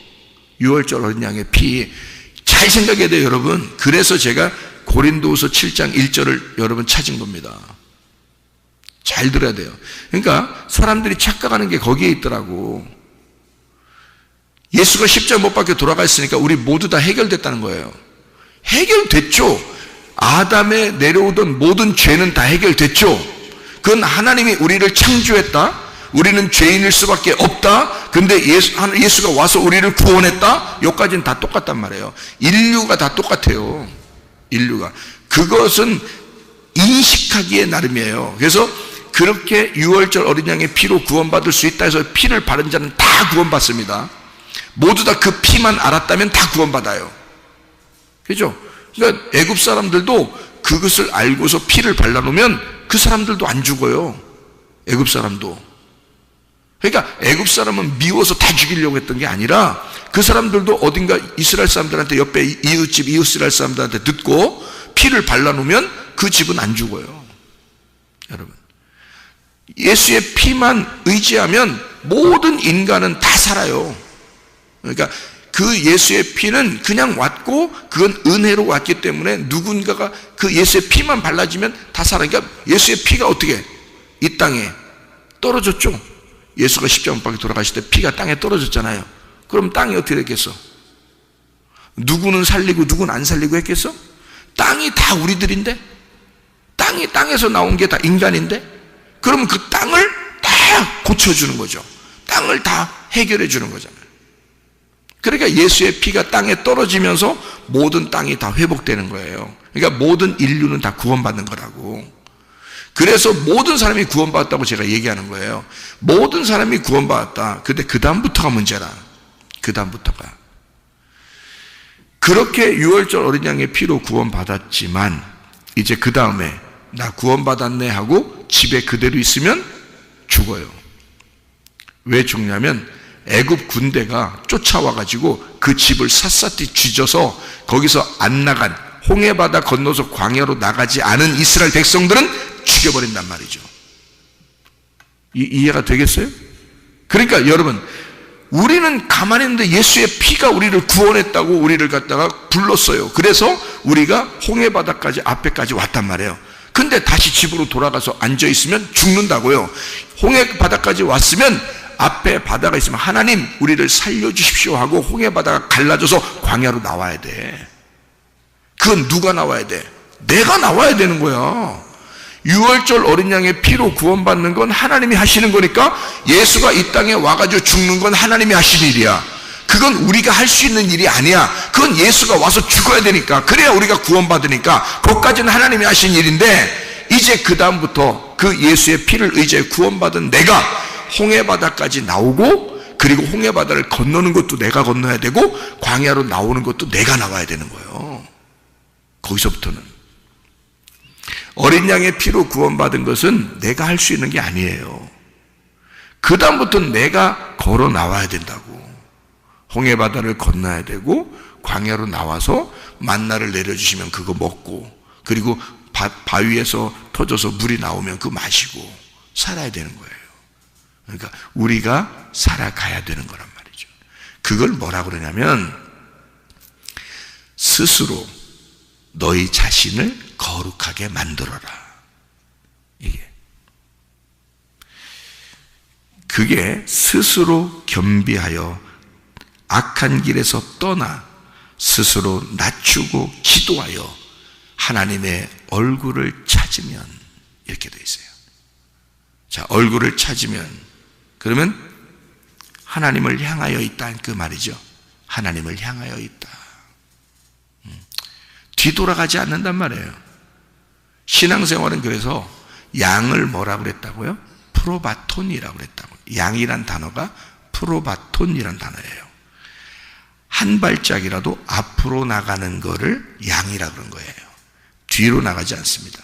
유월절 어린 양의 피. 잘 생각해야 돼요, 여러분. 그래서 제가 고린도후서 7장 1절을 여러분 찾은 겁니다. 잘 들어야 돼요. 그러니까 사람들이 착각하는 게 거기에 있더라고. 예수가 십자가 못 박혀 돌아갔으니까 우리 모두 다 해결됐다는 거예요. 해결됐죠. 아담에 내려오던 모든 죄는 다 해결됐죠. 그건 하나님이 우리를 창조했다. 우리는 죄인일 수밖에 없다. 근데 예수가 와서 우리를 구원했다. 여기까지는 다 똑같단 말이에요. 인류가 다 똑같아요. 인류가. 그것은 인식하기에 나름이에요. 그래서 그렇게 유월절 어린 양의 피로 구원받을 수 있다 해서 피를 바른 자는 다 구원받습니다. 모두 다 그 피만 알았다면 다 구원받아요. 그죠? 그러니까 애굽 사람들도 그것을 알고서 피를 발라놓으면 그 사람들도 안 죽어요. 애굽 사람도. 그러니까 애굽 사람은 미워서 다 죽이려고 했던 게 아니라 그 사람들도 어딘가 이스라엘 사람들한테 옆에 이웃집 이스라엘 사람들한테 듣고 피를 발라놓으면 그 집은 안 죽어요. 여러분, 예수의 피만 의지하면 모든 인간은 다 살아요. 그러니까 그 예수의 피는 그냥 왔고 그건 은혜로 왔기 때문에 누군가가 그 예수의 피만 발라지면 다 살아. 그러니까 예수의 피가 어떻게 이 땅에 떨어졌죠. 예수가 십자가 못 박혀 돌아가실 때 피가 땅에 떨어졌잖아요. 그럼 땅이 어떻게 됐겠어? 누구는 살리고 누구는 안 살리고 했겠어? 땅이 다 우리들인데, 땅에서 나온 게 다 인간인데, 그러면 그 땅을 다 고쳐주는 거죠. 땅을 다 해결해 주는 거잖아요. 그러니까 예수의 피가 땅에 떨어지면서 모든 땅이 다 회복되는 거예요. 그러니까 모든 인류는 다 구원받는 거라고. 그래서 모든 사람이 구원받았다고 제가 얘기하는 거예요. 모든 사람이 구원받았다. 근데 그 다음부터가 문제라. 그 다음부터가. 그렇게 유월절 어린 양의 피로 구원받았지만 이제 그 다음에 나 구원받았네 하고 집에 그대로 있으면 죽어요. 왜 죽냐면 애굽 군대가 쫓아와가지고 그 집을 샅샅이 쥐져서 거기서 안 나간, 홍해바다 건너서 광야로 나가지 않은 이스라엘 백성들은 죽여버린단 말이죠. 이해가 되겠어요? 그러니까 여러분, 우리는 가만히 있는데 예수의 피가 우리를 구원했다고 우리를 갖다가 불렀어요. 그래서 우리가 홍해바다까지 앞에까지 왔단 말이에요. 근데 다시 집으로 돌아가서 앉아있으면 죽는다고요. 홍해바다까지 왔으면 앞에 바다가 있으면 하나님 우리를 살려주십시오 하고 홍해바다가 갈라져서 광야로 나와야 돼. 그건 누가 나와야 돼? 내가 나와야 되는 거야. 유월절 어린 양의 피로 구원받는 건 하나님이 하시는 거니까 예수가 이 땅에 와가지고 죽는 건 하나님이 하신 일이야. 그건 우리가 할 수 있는 일이 아니야. 그건 예수가 와서 죽어야 되니까, 그래야 우리가 구원받으니까 그것까지는 하나님이 하신 일인데, 이제 그 다음부터 그 예수의 피를 의지해 구원받은 내가 홍해바다까지 나오고, 그리고 홍해바다를 건너는 것도 내가 건너야 되고 광야로 나오는 것도 내가 나와야 되는 거예요. 거기서부터는 어린 양의 피로 구원받은 것은 내가 할 수 있는 게 아니에요. 그 다음부터는 내가 걸어 나와야 된다고. 홍해바다를 건너야 되고 광야로 나와서 만나를 내려주시면 그거 먹고, 그리고 바위에서 터져서 물이 나오면 그거 마시고 살아야 되는 거예요. 그러니까 우리가 살아가야 되는 거란 말이죠. 그걸 뭐라고 그러냐면 스스로 너희 자신을 거룩하게 만들어라. 그게 스스로 겸비하여 악한 길에서 떠나 스스로 낮추고 기도하여 하나님의 얼굴을 찾으면, 이렇게 되어 있어요. 자, 얼굴을 찾으면, 그러면 하나님을 향하여 있다, 그 말이죠. 하나님을 향하여 있다. 뒤돌아가지 않는단 말이에요. 신앙생활은 그래서 양을 뭐라고 그랬다고요? 프로바톤이라고 그랬다고. 양이란 단어가 프로바톤이란 단어예요. 한 발짝이라도 앞으로 나가는 거를 양이라고 그런 거예요. 뒤로 나가지 않습니다.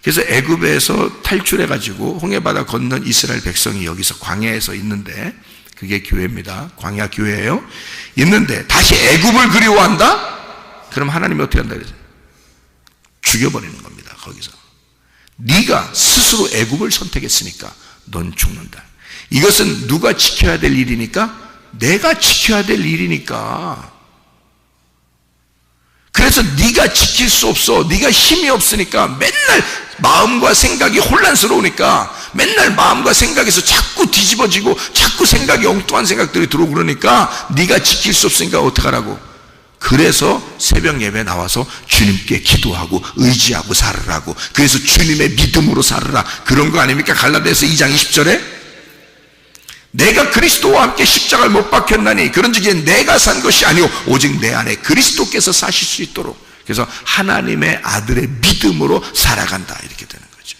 그래서 애굽에서 탈출해가지고 홍해바다 건넌 이스라엘 백성이 여기서 광야에서 있는데, 그게 교회입니다. 광야 교회예요. 있는데 다시 애굽을 그리워한다? 그럼 하나님이 어떻게 한다 그러죠? 죽여버리는 겁니다. 거기서 네가 스스로 애굽을 선택했으니까 넌 죽는다. 이것은 누가 지켜야 될 일이니까? 내가 지켜야 될 일이니까. 그래서 네가 지킬 수 없어. 네가 힘이 없으니까 맨날 마음과 생각이 혼란스러우니까 맨날 마음과 생각에서 자꾸 뒤집어지고 자꾸 생각이 엉뚱한 생각들이 들어오고 그러니까 네가 지킬 수 없으니까 어떡하라고. 그래서 새벽 예배 나와서 주님께 기도하고 의지하고 살으라고. 그래서 주님의 믿음으로 살으라, 그런 거 아닙니까? 갈라디아서 2장 20절에 내가 그리스도와 함께 십자가를 못 박혔나니 그런즉 내가 산 것이 아니오 오직 내 안에 그리스도께서 사실 수 있도록. 그래서 하나님의 아들의 믿음으로 살아간다, 이렇게 되는 거죠.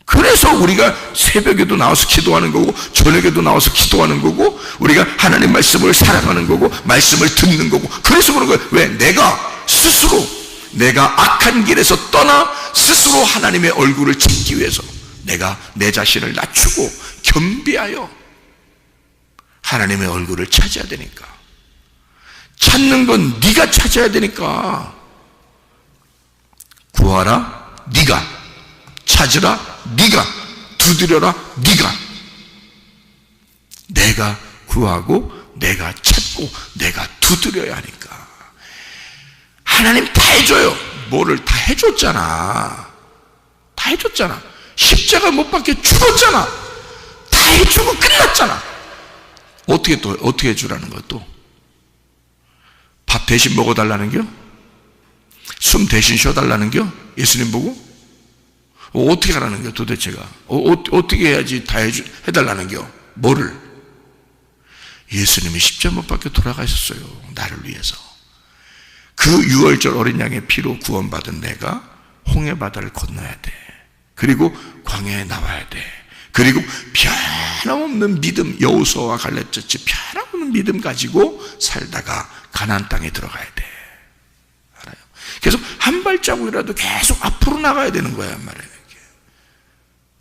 그래서 우리가 새벽에도 나와서 기도하는 거고 저녁에도 나와서 기도하는 거고 우리가 하나님 말씀을 사랑하는 거고 말씀을 듣는 거고. 그래서 그런 거예요. 왜? 내가 스스로 내가 악한 길에서 떠나 스스로 하나님의 얼굴을 찾기 위해서 내가 내 자신을 낮추고 겸비하여 하나님의 얼굴을 찾아야 되니까. 찾는 건 네가 찾아야 되니까. 구하라 네가, 찾으라 네가, 두드려라 네가. 내가 구하고 내가 찾고 내가 두드려야 하니까. 하나님 다 해줘요. 뭐를 다 해줬잖아. 다 해줬잖아. 십자가 못 박혀 죽었잖아. 다 해주고 끝났잖아. 어떻게 해주라는 거야 또? 밥 대신 먹어달라는 겨? 숨 대신 쉬어달라는 겨? 예수님 보고? 어떻게 하라는 겨 도대체가? 어떻게 해야지 다 해달라는 겨? 뭐를? 예수님이 십자가 못 박혀 돌아가셨어요. 나를 위해서. 그 유월절 어린 양의 피로 구원받은 내가 홍해바다를 건너야 돼. 그리고 광야에 나와야 돼. 그리고 변함없는 믿음, 여호수아와 갈렙같이 변함없는 믿음 가지고 살다가 가나안 땅에 들어가야 돼. 알아요? 그래서 한 발자국이라도 계속 앞으로 나가야 되는 거야 말이에요.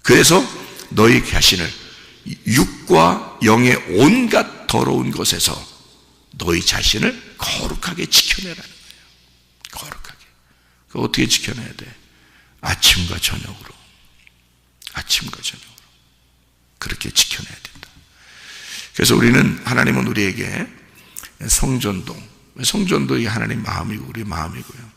그래서 너희 자신을 육과 영의 온갖 더러운 것에서 너희 자신을 거룩하게 지켜내라는 거예요. 거룩하게. 그거 어떻게 지켜내야 돼? 아침과 저녁으로. 아침과 저녁으로. 그렇게 지켜내야 된다. 그래서 하나님은 우리에게 성전도 이 하나님 마음이고 우리 마음이고요.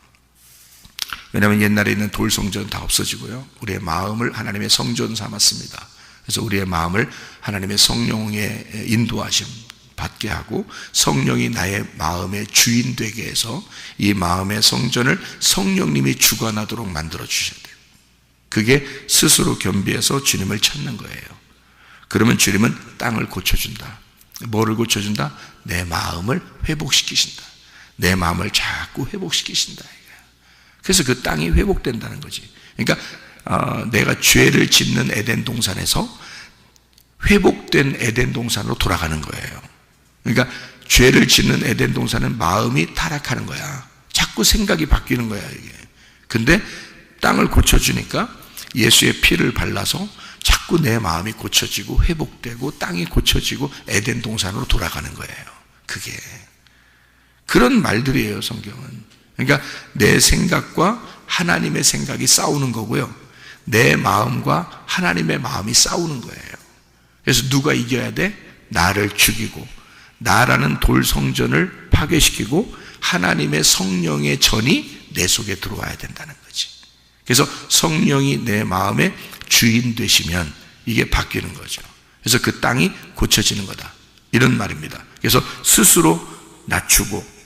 왜냐하면 옛날에 있는 돌 성전 다 없어지고요. 우리의 마음을 하나님의 성전 삼았습니다. 그래서 우리의 마음을 하나님의 성령의 인도하심 받게 하고 성령이 나의 마음의 주인 되게 해서 이 마음의 성전을 성령님이 주관하도록 만들어 주셔야 돼요. 그게 스스로 겸비해서 주님을 찾는 거예요. 그러면 주님은 땅을 고쳐준다. 뭐를 고쳐준다? 내 마음을 회복시키신다. 내 마음을 자꾸 회복시키신다. 그래서 그 땅이 회복된다는 거지. 그러니까 내가 죄를 짓는 에덴 동산에서 회복된 에덴 동산으로 돌아가는 거예요. 그러니까 죄를 짓는 에덴 동산은 마음이 타락하는 거야. 자꾸 생각이 바뀌는 거야 이게. 근데 땅을 고쳐주니까 예수의 피를 발라서 자꾸 내 마음이 고쳐지고 회복되고 땅이 고쳐지고 에덴 동산으로 돌아가는 거예요. 그게 그런 말들이에요 성경은. 그러니까 내 생각과 하나님의 생각이 싸우는 거고요, 내 마음과 하나님의 마음이 싸우는 거예요. 그래서 누가 이겨야 돼? 나를 죽이고 나라는 돌 성전을 파괴시키고 하나님의 성령의 전이 내 속에 들어와야 된다는 거지. 그래서 성령이 내 마음의 주인 되시면 이게 바뀌는 거죠. 그래서 그 땅이 고쳐지는 거다 이런 말입니다. 그래서 스스로 낮추고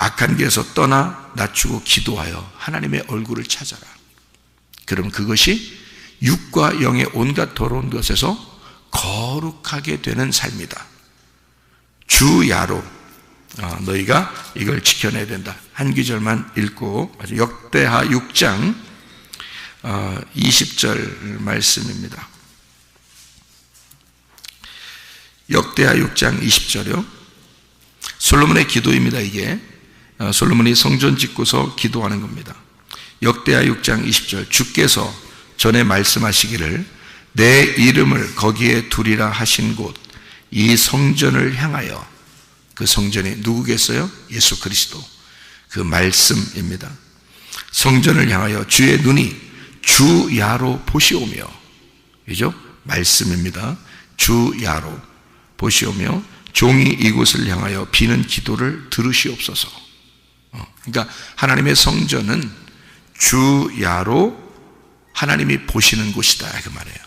악한 길에서 떠나 낮추고 기도하여 하나님의 얼굴을 찾아라. 그럼 그것이 육과 영의 온갖 더러운 것에서 거룩하게 되는 삶이다. 주야로 너희가 이걸 지켜내야 된다. 한 구절만 읽고 역대하 6장 20절 말씀입니다. 역대하 6장 20절이요. 솔로몬의 기도입니다. 이게 솔로몬이 성전 짓고서 기도하는 겁니다. 역대하 6장 20절 주께서 전에 말씀하시기를 내 이름을 거기에 두리라 하신 곳 이 성전을 향하여, 그 성전이 누구겠어요? 예수 그리스도 그 말씀입니다. 성전을 향하여 주의 눈이 주야로 보시오며, 그죠? 말씀입니다. 주야로 보시오며 종이 이곳을 향하여 비는 기도를 들으시옵소서. 그러니까 하나님의 성전은 주야로 하나님이 보시는 곳이다 그 말이에요.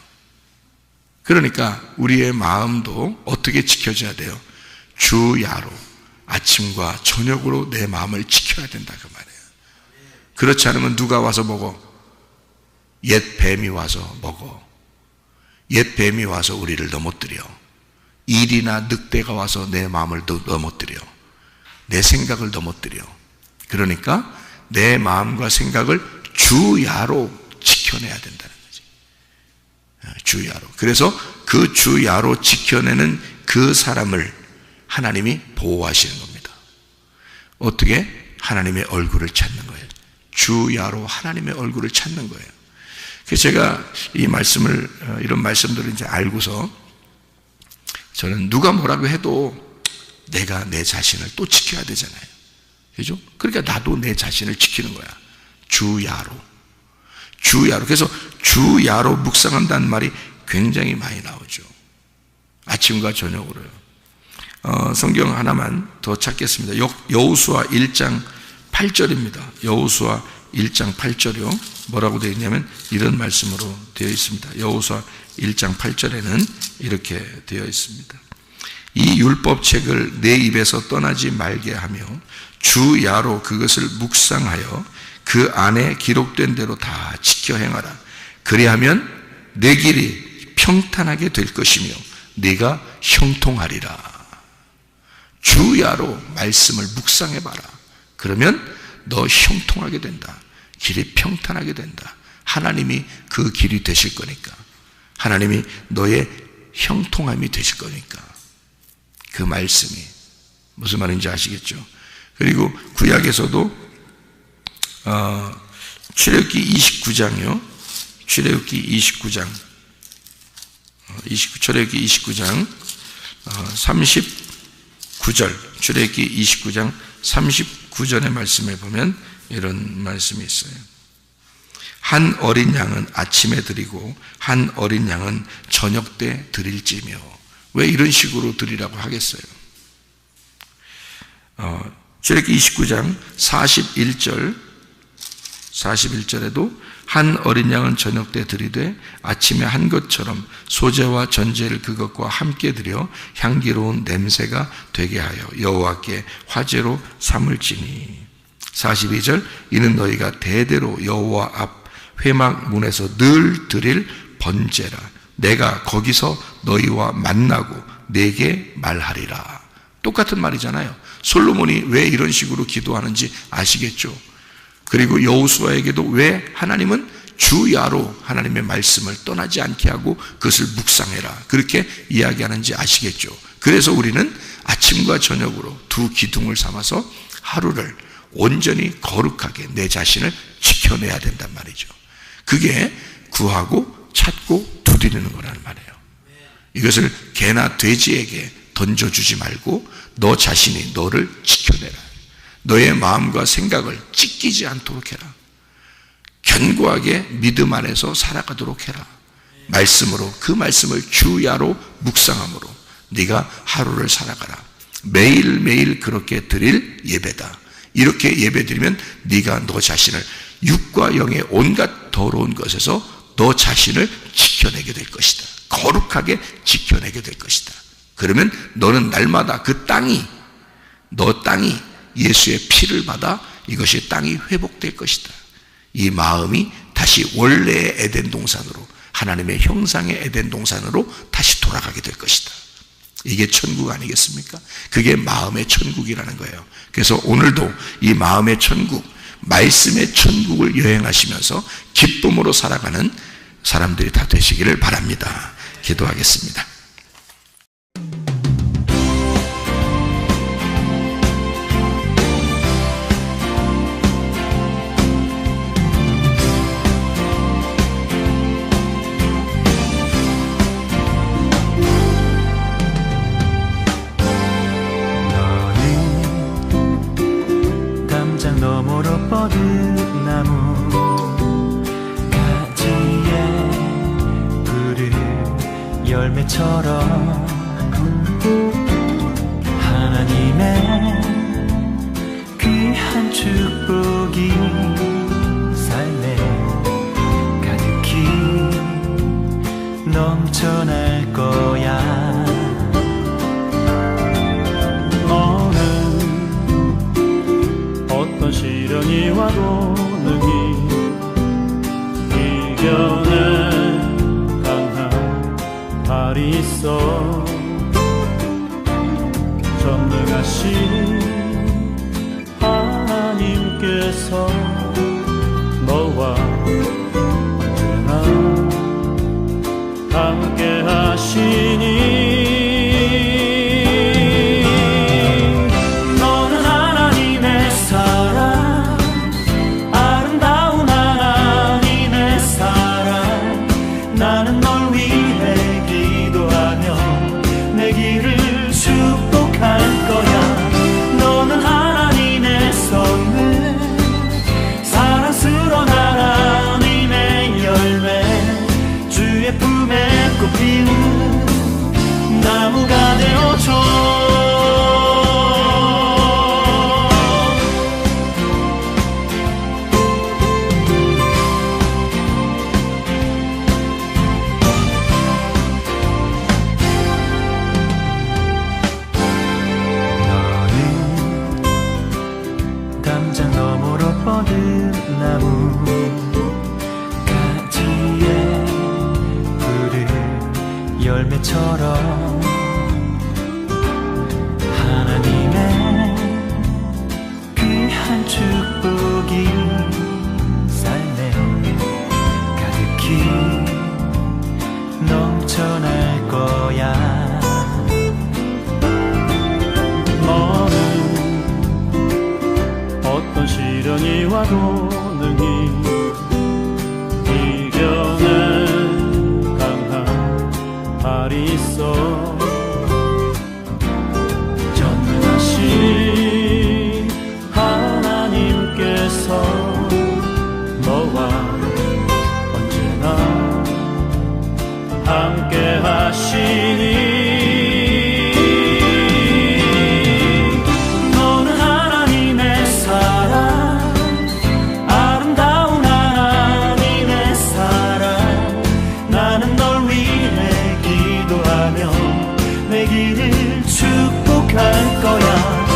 그러니까 우리의 마음도 어떻게 지켜져야 돼요? 주야로, 아침과 저녁으로 내 마음을 지켜야 된다 그 말이에요. 그렇지 않으면 누가 와서 먹어? 옛 뱀이 와서 먹어. 옛 뱀이 와서 우리를 넘어뜨려. 일이나 늑대가 와서 내 마음을 넘어뜨려. 내 생각을 넘어뜨려. 그러니까 내 마음과 생각을 주야로 지켜내야 된다는 거지. 주야로. 그래서 그 주야로 지켜내는 그 사람을 하나님이 보호하시는 겁니다. 어떻게? 하나님의 얼굴을 찾는 거예요. 주야로 하나님의 얼굴을 찾는 거예요. 그래서 제가 이 말씀을, 이런 말씀들을 이제 알고서 저는 누가 뭐라고 해도 내가 내 자신을 또 지켜야 되잖아요. 그죠? 그러니까 나도 내 자신을 지키는 거야. 주야로. 주야로. 그래서 주야로 묵상한다는 말이 굉장히 많이 나오죠. 아침과 저녁으로요. 성경 하나만 더 찾겠습니다. 여호수아 1장 8절입니다. 여호수아 1장 8절이요. 뭐라고 되어 있냐면 이런 말씀으로 되어 있습니다. 여호수아 1장 8절에는 이렇게 되어 있습니다. 이 율법책을 내 입에서 떠나지 말게 하며 주야로 그것을 묵상하여 그 안에 기록된 대로 다 지켜 행하라. 그리하면 내 길이 평탄하게 될 것이며 네가 형통하리라. 주야로 말씀을 묵상해봐라. 그러면 너 형통하게 된다. 길이 평탄하게 된다. 하나님이 그 길이 되실 거니까. 하나님이 너의 형통함이 되실 거니까. 그 말씀이 무슨 말인지 아시겠죠? 그리고 구약에서도 출애굽기 29장이요. 출애굽기 29장 출애굽기 29장 39절 출애굽기 29장 39절의 말씀에 보면 이런 말씀이 있어요. 한 어린 양은 아침에 드리고 한 어린 양은 저녁 때 드릴지며. 왜 이런 식으로 드리라고 하겠어요? 출애굽기 29장 41절에도 한 어린 양은 저녁 때 드리되 아침에 한 것처럼 소제와 전제를 그것과 함께 드려 향기로운 냄새가 되게 하여 여호와께 화제로 삼을지니. 42절 이는 너희가 대대로 여호와 앞 회막 문에서 늘 드릴 번제라. 내가 거기서 너희와 만나고 내게 말하리라. 똑같은 말이잖아요. 솔로몬이 왜 이런 식으로 기도하는지 아시겠죠? 그리고 여호수아에게도 왜 하나님은 주야로 하나님의 말씀을 떠나지 않게 하고 그것을 묵상해라 그렇게 이야기하는지 아시겠죠? 그래서 우리는 아침과 저녁으로 두 기둥을 삼아서 하루를 온전히 거룩하게 내 자신을 지켜내야 된단 말이죠. 그게 구하고 찾고 두드리는 거라는 말이에요. 이것을 개나 돼지에게 던져주지 말고 너 자신이 너를 지켜내라. 너의 마음과 생각을 찢기지 않도록 해라. 견고하게 믿음 안에서 살아가도록 해라. 말씀으로, 그 말씀을 주야로 묵상함으로 네가 하루를 살아가라. 매일매일 그렇게 드릴 예배다. 이렇게 예배드리면 네가 너 자신을 육과 영의 온갖 더러운 것에서 너 자신을 지켜내게 될 것이다. 거룩하게 지켜내게 될 것이다. 그러면 너는 날마다 그 땅이, 너 땅이 예수의 피를 받아 이것이 땅이 회복될 것이다. 이 마음이 다시 원래의 에덴 동산으로, 하나님의 형상의 에덴 동산으로 다시 돌아가게 될 것이다. 이게 천국 아니겠습니까? 그게 마음의 천국이라는 거예요. 그래서 오늘도 이 마음의 천국, 말씀의 천국을 여행하시면서 기쁨으로 살아가는 사람들이 다 되시기를 바랍니다. 기도하겠습니다. 너머로 뻗은 나무 가지에 푸른 열매처럼 하나님의 귀한 축복이 삶에 가득히 넘쳐날 거야. 어떤 시련이 와도 능히 이겨낼 강한 발이 있어. 전능하신 하나님께서 너와 언제나 함께 하시니 사랑, 아름다운 하나님의 사랑 열매처럼 하나님의 귀한 축복이 삶에 가득히 넘쳐날 거야. 너는 어떤 시련이 와도 능히 이겨낸 강한 발이 있어. 전능하신 하나님께서 너와 언제나 함께 하시니 내 길을 축복할 거야.